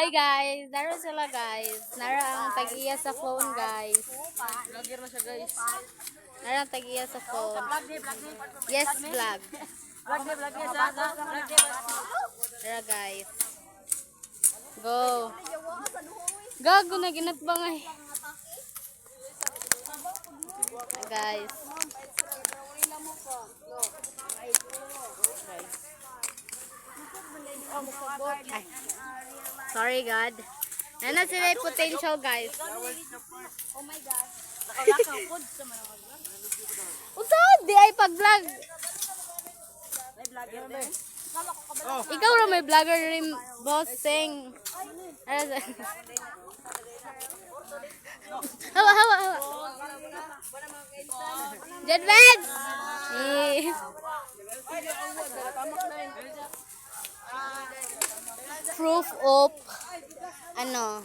Hi guys, naro sila guys. Nara ang tag-iya sa phone guys. Vlogger na siya guys. Nara ang tag-iya sa phone. Yes, vlog. Vlogger sa Nara guys. Go. Gago na ginatbangay. Guys. Ay. Sorry God. Ano sila yung potential guys. Oh my God. Nakalakaw po sa mga vlog. Usod di ay pag-vlog. May vlogger din. Ikaw ra may vlogger rin bossing. Hawa hawa hawa. Jedved. Proof of ano